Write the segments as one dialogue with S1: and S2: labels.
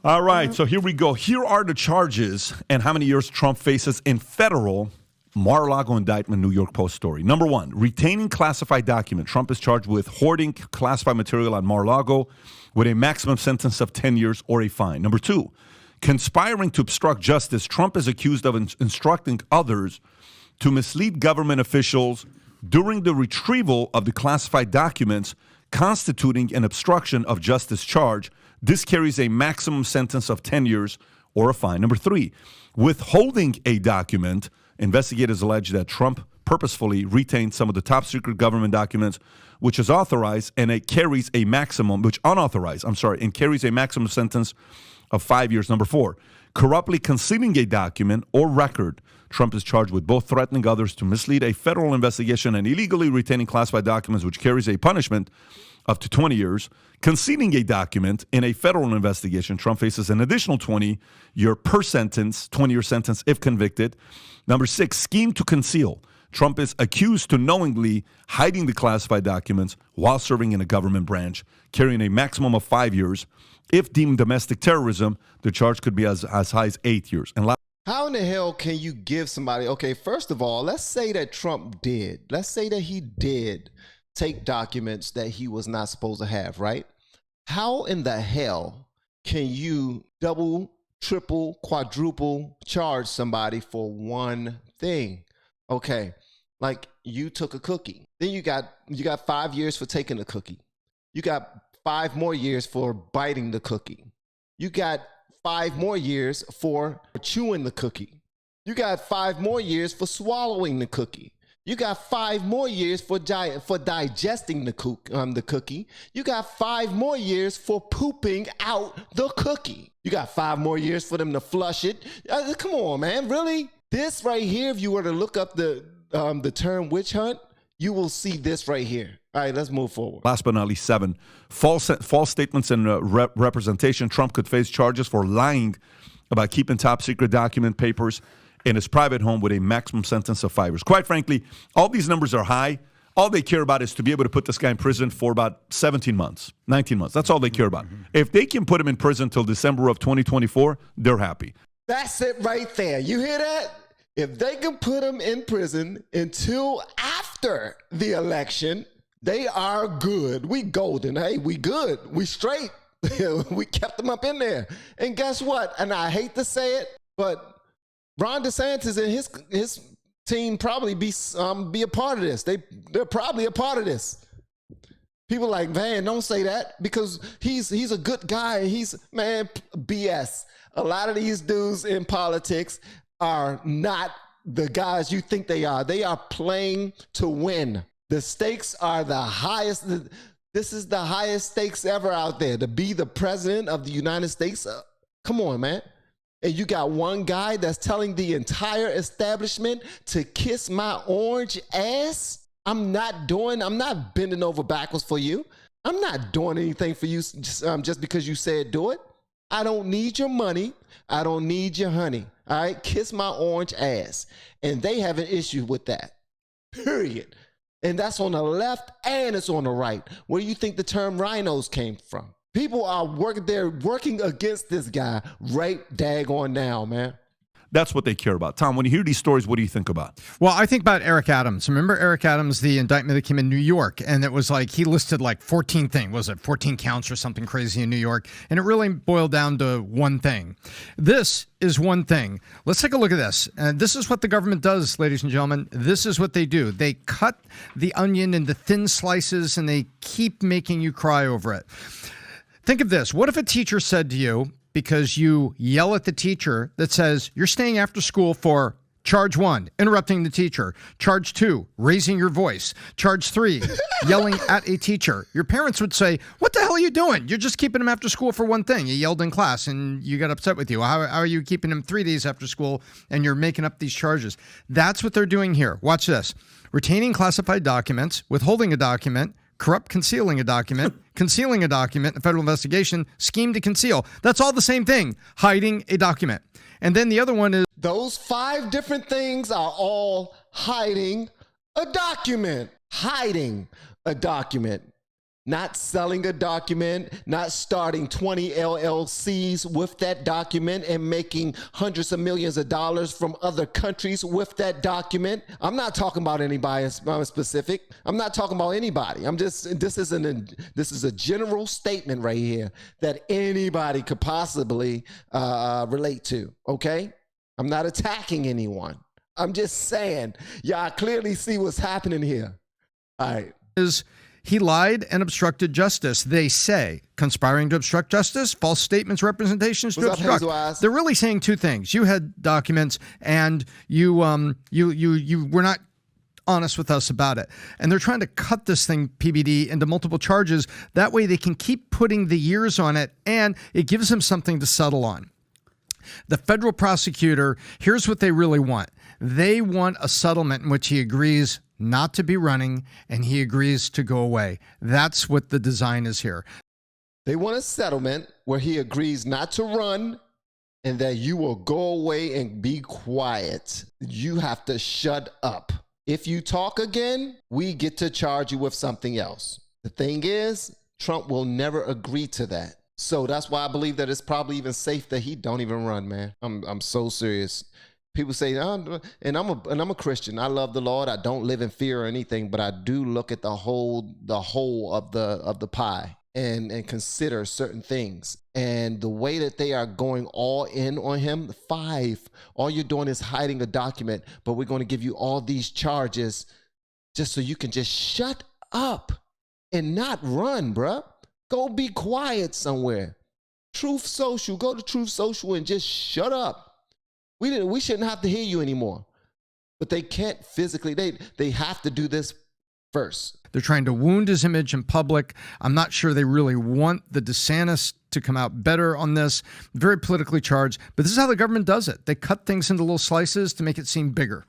S1: All right, so here we go. Here are the charges and how many years Trump faces in federal Mar-a-Lago indictment, New York Post story. Number one, retaining classified document. Trump is charged with hoarding classified material on Mar-a-Lago with a maximum sentence of 10 years or a fine. Number two, conspiring to obstruct justice. Trump is accused of instructing others to mislead government officials during the retrieval of the classified documents, constituting an obstruction of justice charge. This carries a maximum sentence of 10 years or a fine. Number three, withholding a document. Investigators allege that Trump purposefully retained some of the top secret government documents, which is authorized, and it carries a maximum, and carries a maximum sentence of 5 years. Number four, corruptly concealing a document or record. Trump is charged with both threatening others to mislead a federal investigation and illegally retaining classified documents, which carries a punishment up to 20 years. Concealing a document in a federal investigation, Trump faces an additional 20-year sentence if convicted. Number six, scheme to conceal. Trump is accused to knowingly hiding the classified documents while serving in a government branch, carrying a maximum of 5 years. If deemed domestic terrorism, the charge could be as high as 8 years. And
S2: how in the hell can you give somebody, okay, first of all, let's say that Trump did. Let's say that he did take documents that he was not supposed to have, right? How in the hell can you double, triple, quadruple charge somebody for one thing? Okay, like you took a cookie. Then you got 5 years for taking a cookie. You got 5 more years for biting the cookie. You got 5 more years for chewing the cookie. You got 5 more years for swallowing the cookie. You got 5 more years for digesting the cookie. You got 5 more years for pooping out the cookie. You got 5 more years for them to flush it. Come on, man, really? This right here, if you were to look up the term witch hunt, you will see this right here. All right, let's move forward.
S1: Last but not least, 7, false statements and representation. Trump could face charges for lying about keeping top secret document papers in his private home with a maximum sentence of 5 years. Quite frankly, all these numbers are high. All they care about is to be able to put this guy in prison for about 17 months, 19 months. That's all they care about. If they can put him in prison till December of 2024, they're happy.
S2: That's it right there. You hear that? If they can put him in prison until after the election, they are good. We golden. Hey, we good. We straight. We kept them up in there. And guess what? And I hate to say it, but Ron DeSantis and his team probably be a part of this. They're probably a part of this. People like, man, don't say that because he's a good guy. BS. A lot of these dudes in politics are not the guys you think they are. They are playing to win. The stakes are the highest. This is the highest stakes ever out there, to be the president of the United States. Come on, man. And you got one guy that's telling the entire establishment to kiss my orange ass. I'm not bending over backwards for you. I'm not doing anything for you just because you said do it. I don't need your money. I don't need your honey. All right, kiss my orange ass. And they have an issue with that, period. And that's on the left and it's on the right. Where do you think the term rhinos came from? People are working against this guy right daggone now, man.
S1: That's what they care about. Tom, when you hear these stories, what do you think about?
S3: Well, I think about Eric Adams. Remember Eric Adams, the indictment that came in New York, and it was like he listed like 14 things. Was it 14 counts or something crazy in New York? And it really boiled down to one thing. This is one thing. Let's take a look at this. And this is what the government does, ladies and gentlemen. This is what they do. They cut the onion into thin slices, and they keep making you cry over it. Think of this. What if a teacher said to you, because you yell at the teacher, that says you're staying after school for charge 1, interrupting the teacher, charge 2, raising your voice, charge 3, yelling at a teacher. Your parents would say, what the hell are you doing? You're just keeping him after school for one thing. You yelled in class and you got upset with you. How are you keeping him 3 days after school and you're making up these charges? That's what they're doing here. Watch this. Retaining classified documents, withholding a document, corrupt concealing a document, concealing a document, a federal investigation, scheme to conceal. That's all the same thing, hiding a document. And then the other one is...
S2: Those 5 different things are all hiding a document. Hiding a document. not selling a document, not starting 20 LLCs with that document and making hundreds of millions of dollars from other countries with that document. I'm not talking about anybody specific. I'm not talking about anybody. This is a general statement right here that anybody could possibly relate to, okay? I'm not attacking anyone. I'm just saying, y'all clearly see what's happening here. All right.
S3: He lied and obstructed justice. They say conspiring to obstruct justice, false statements, representations to obstruct. They're really saying two things. You had documents, and you were not honest with us about it. And they're trying to cut this thing, PBD, into multiple charges. That way they can keep putting the years on it, and it gives them something to settle on. The federal prosecutor, here's what they really want. They want a settlement in which he agrees not to be running and he agrees to go away. That's what the design is here.
S2: They want a settlement where he agrees not to run and that you will go away and be quiet. You have to shut up. If you talk again, we get to charge you with something else. The thing is, Trump will never agree to that. So that's why I believe that it's probably even safe that he don't even run, man. I'm so serious. People say, oh, and I'm a Christian. I love the Lord. I don't live in fear or anything, but I do look at the whole of the pie and consider certain things. And the way that they are going all in on him, all you're doing is hiding a document, but we're going to give you all these charges just so you can just shut up and not run, bruh. Go be quiet somewhere. Truth Social, go to Truth Social and just shut up. We shouldn't have to hear you anymore. But they can't physically, they have to do this first.
S3: They're trying to wound his image in public. I'm not sure they really want the DeSantis to come out better on this. Very politically charged, but this is how the government does it. They cut things into little slices to make it seem bigger.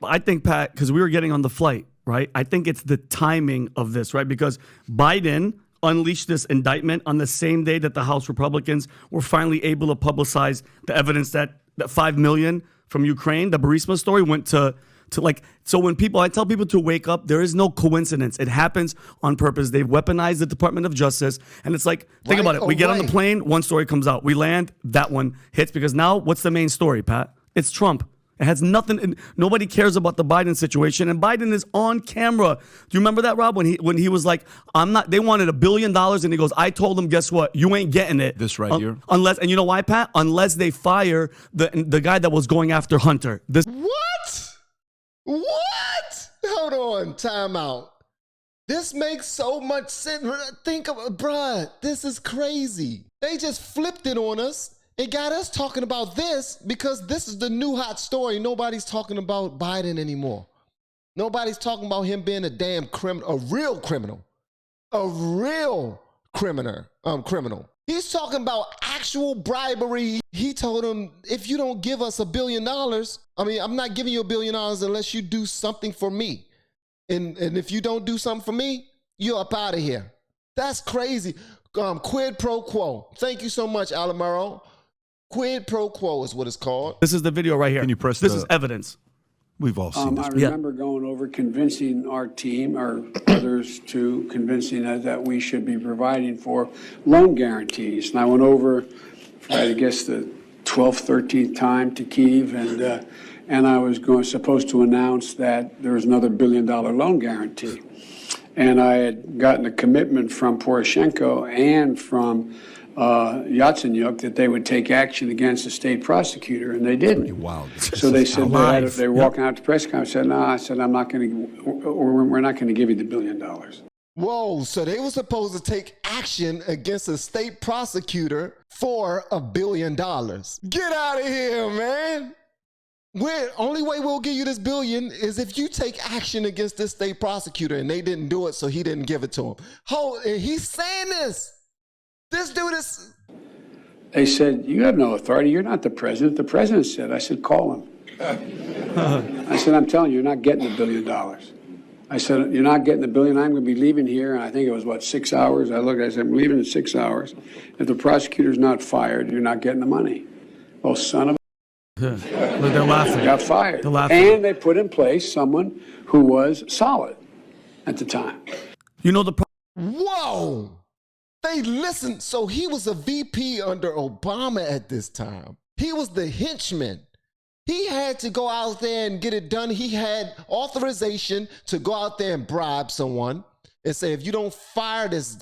S4: I think, Pat, because we were getting on the flight, right? I think it's the timing of this, right? Because Biden unleashed this indictment on the same day that the House Republicans were finally able to publicize the evidence that 5 million from Ukraine, the Burisma story, went to like, so when I tell people to wake up, there is no coincidence. It happens on purpose. They've weaponized the Department of Justice. And it's like, think about it. We get on the plane, one story comes out. We land, that one hits. Because now what's the main story, Pat? It's Trump. It has nothing. Nobody cares about the Biden situation, and Biden is on camera. Do you remember that, Rob? When he was like, "I'm not." They wanted $1 billion, and he goes, "I told them, guess what? You ain't getting it."
S1: This right here.
S4: Unless, and you know why, Pat? Unless they fire the guy that was going after Hunter.
S2: What? Hold on, time out. This makes so much sense. Think of it, bruh. This is crazy. They just flipped it on us. It got us talking about this because this is the new hot story. Nobody's talking about Biden anymore. Nobody's talking about him being a damn criminal, a real criminal. He's talking about actual bribery. He told him, if you don't give us $1 billion, I'm not giving you $1 billion unless you do something for me. And if you don't do something for me, you're up out of here. That's crazy. Quid pro quo. Thank you so much, Alamaro. Quid pro quo is what it's called.
S4: This is the video right here.
S1: Can you press
S4: this is evidence.
S1: We've all seen this.
S5: I remember going over convincing our team, or others, to convincing us that we should be providing for loan guarantees. And I went over, for, I guess, the 12th, 13th time to Kyiv, and I was supposed to announce that there was another $1 billion loan guarantee. And I had gotten a commitment from Poroshenko and from Yatsenyuk that they would take action against the state prosecutor, and they didn't.
S1: Wow.
S5: So they said they were walking out to press conference. I said, no, I said, I'm not going to, or we're not going to give you the $1 billion.
S2: Whoa, so they were supposed to take action against a state prosecutor for $1 billion. Get out of here, man. Only way we'll give you this $1 billion is if you take action against this state prosecutor, and they didn't do it, so he didn't give it to him. He's saying this. This dude is...
S5: They said, you have no authority. You're not the president. The president said. I said, call him. I said, I'm telling you, you're not getting $1 billion. I said, you're not getting $1 billion. I'm going to be leaving here. And I think it was, 6 hours? I said, I'm leaving in 6 hours. If the prosecutor's not fired, you're not getting the money. Well, son of
S4: They're laughing.
S5: Got fired.
S4: They're laughing.
S5: And they put in place someone who was solid at the time.
S4: You know the
S2: Whoa! They listened. So he was a VP under Obama at this time. He was the henchman. He had to go out there and get it done. He had authorization to go out there and bribe someone and say, if you don't fire this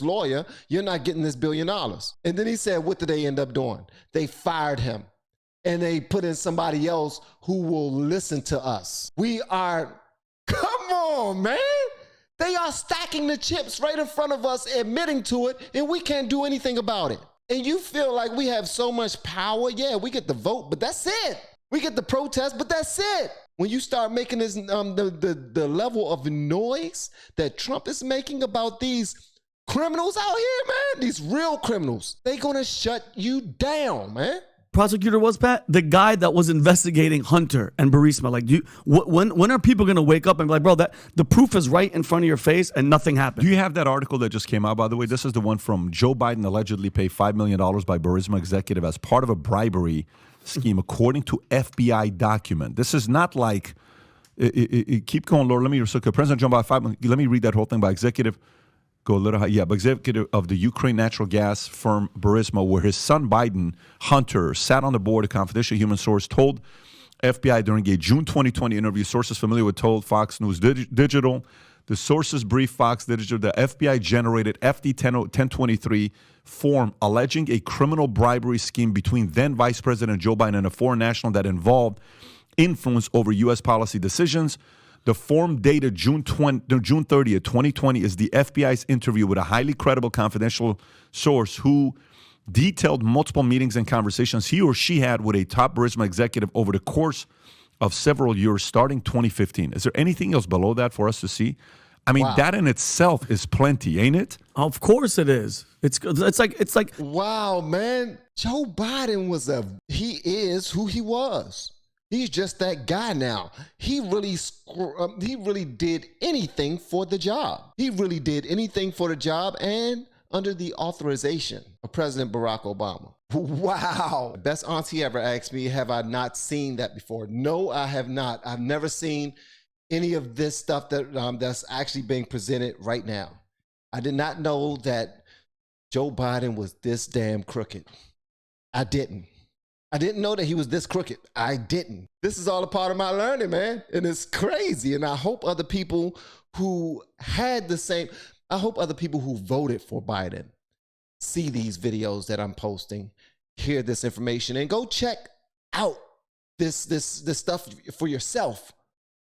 S2: lawyer, you're not getting this $1 billion. And then he said, what did they end up doing? They fired him and they put in somebody else who will listen to us. Come on, man. They are stacking the chips right in front of us, admitting to it, and we can't do anything about it. And you feel like we have so much power. Yeah, we get the vote, but that's it. We get the protest, but that's it. When you start making this the level of noise that Trump is making about these criminals out here, man, these real criminals, they're gonna shut you down, man.
S4: Prosecutor was, Pat, the guy that was investigating Hunter and Burisma. Like, when are people going to wake up and be like, bro, that the proof is right in front of your face and nothing happened?
S1: Do you have that article that just came out, by the way? This is the one from Joe Biden allegedly paid $5 million by Burisma executive as part of a bribery scheme, according to FBI document. This is not like, keep going, Lord. Let me, so President Joe Biden, let me read that whole thing by executive. Go a little high. Yeah, but executive of the Ukraine natural gas firm Burisma, where his son Biden, Hunter, sat on the board. A confidential human source told FBI during a June 2020 interview. Sources familiar with told Fox News Digital. The sources briefed Fox Digital the FBI generated FD 1023 form alleging a criminal bribery scheme between then Vice President Joe Biden and a foreign national that involved influence over U.S. policy decisions. The form dated June 30th, 2020 is the FBI's interview with a highly credible confidential source who detailed multiple meetings and conversations he or she had with a top Burisma executive over the course of several years starting 2015. Is there anything else below that for us to see? I mean, that in itself is plenty, ain't it?
S4: Of course it is. It's like
S2: wow, man. Joe Biden he is who he was. He's just that guy now. He really did anything for the job. He really did anything for the job and under the authorization of President Barack Obama. Wow. Best auntie ever asked me, have I not seen that before? No, I have not. I've never seen any of this stuff that's actually being presented right now. I did not know that Joe Biden was this damn crooked. I didn't know that he was this crooked. I didn't. This is all a part of my learning, man. And it's crazy. And I hope other people who other people who voted for Biden see these videos that I'm posting, hear this information, and go check out this stuff for yourself.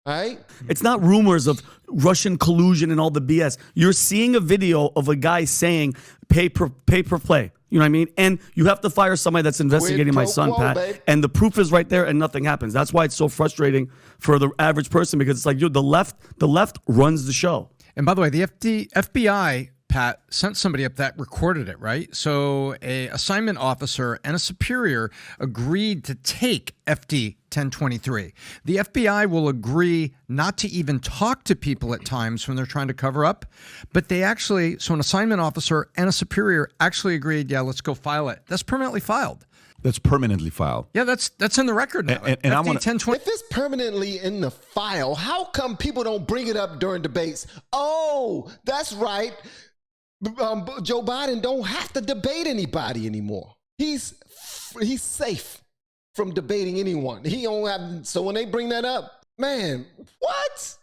S2: All right?
S4: It's not rumors of Russian collusion and all the BS. You're seeing a video of a guy saying pay per play. You know what I mean? And you have to fire somebody that's investigating my son, Pat. Babe. And the proof is right there and nothing happens. That's why it's so frustrating for the average person, because it's like, dude, the left runs the show.
S3: And by the way, the FBI, Pat, sent somebody up that recorded it, right? So a assignment officer and a superior agreed to take FD 1023. The FBI will agree not to even talk to people at times when they're trying to cover up, but so an assignment officer and a superior actually agreed, yeah, let's go file it. That's permanently filed.
S1: That's permanently filed.
S3: Yeah, that's in the record now.
S1: And I want
S2: if it's permanently in the file, how come people don't bring it up during debates? Oh, that's right. Joe Biden don't have to debate anybody anymore. He's safe from debating anyone. He don't have. So when they bring that up, man, what?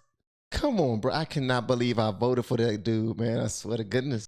S2: Come on, bro. I cannot believe I voted for that dude, man. I swear to goodness.